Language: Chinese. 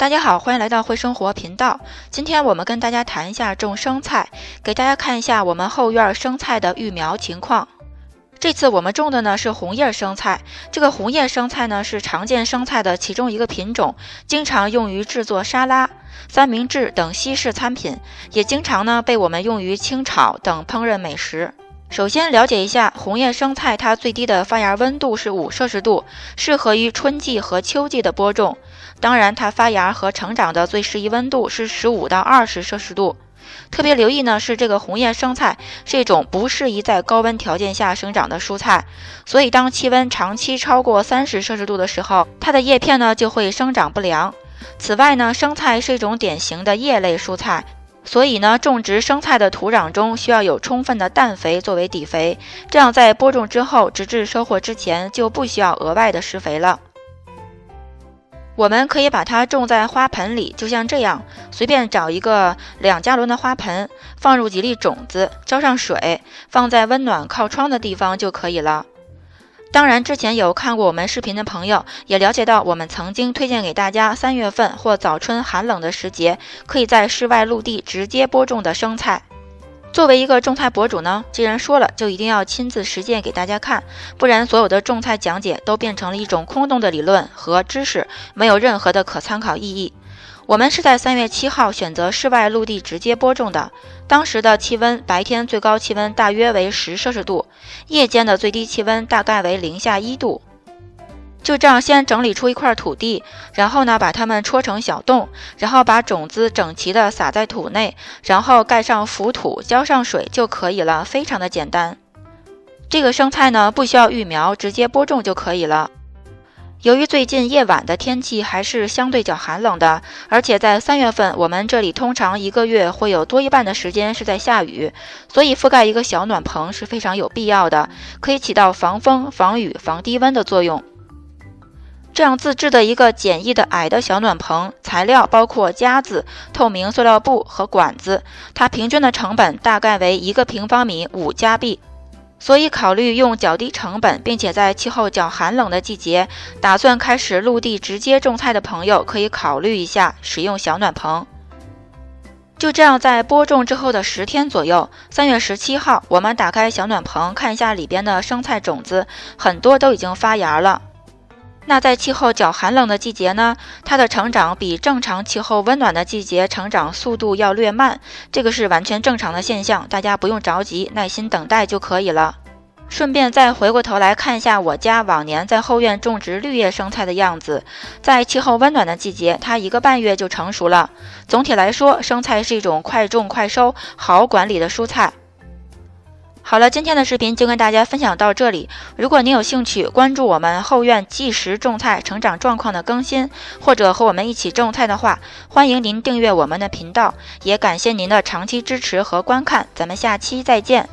大家好，欢迎来到会生活频道。今天我们跟大家谈一下种生菜，给大家看一下我们后院生菜的育苗情况。这次我们种的呢是红叶生菜，这个红叶生菜呢是常见生菜的其中一个品种，经常用于制作沙拉、三明治等西式餐品，也经常呢被我们用于清炒等烹饪美食。首先了解一下红叶生菜，它最低的发芽温度是5摄氏度，适合于春季和秋季的播种。当然，它发芽和成长的最适宜温度是15到20摄氏度。特别留意呢是这个红叶生菜是一种不适宜在高温条件下生长的蔬菜，所以当气温长期超过30摄氏度的时候，它的叶片呢就会生长不良。此外呢，生菜是一种典型的叶类蔬菜，所以呢，种植生菜的土壤中需要有充分的氮肥作为底肥，这样在播种之后，直至收获之前就不需要额外的施肥了。我们可以把它种在花盆里，就像这样，随便找一个2加仑的花盆，放入几粒种子，浇上水，放在温暖靠窗的地方就可以了。当然，之前有看过我们视频的朋友也了解到，我们曾经推荐给大家3月份或早春寒冷的时节，可以在室外陆地直接播种的生菜。作为一个种菜博主呢，既然说了，就一定要亲自实践给大家看，不然所有的种菜讲解都变成了一种空洞的理论和知识，没有任何的可参考意义。我们是在3月7号选择室外陆地直接播种的，当时的气温，白天最高气温大约为10摄氏度，夜间的最低气温大概为零下1度。就这样先整理出一块土地，然后呢把它们戳成小洞，然后把种子整齐的撒在土内，然后盖上浮土，浇上水就可以了，非常的简单。这个生菜呢不需要育苗，直接播种就可以了。由于最近夜晚的天气还是相对较寒冷的，而且在3月份我们这里通常1个月会有多一半的时间是在下雨，所以覆盖一个小暖棚是非常有必要的，可以起到防风、防雨、防低温的作用。这样自制的一个简易的矮的小暖棚，材料包括夹子、透明塑料布和管子，它平均的成本大概为1个平方米5加币。所以考虑用较低成本，并且在气候较寒冷的季节，打算开始陆地直接种菜的朋友，可以考虑一下使用小暖棚。就这样，在播种之后的10天左右，3月17号，我们打开小暖棚，看一下里边的生菜种子，很多都已经发芽了。那在气候较寒冷的季节呢，它的成长比正常气候温暖的季节成长速度要略慢，这个是完全正常的现象，大家不用着急，耐心等待就可以了。顺便再回过头来看一下我家往年在后院种植绿叶生菜的样子，在气候温暖的季节，它1个半月就成熟了。总体来说，生菜是一种快种快收、好管理的蔬菜。好了，今天的视频就跟大家分享到这里。如果您有兴趣关注我们后院即时种菜成长状况的更新，或者和我们一起种菜的话，欢迎您订阅我们的频道，也感谢您的长期支持和观看，咱们下期再见。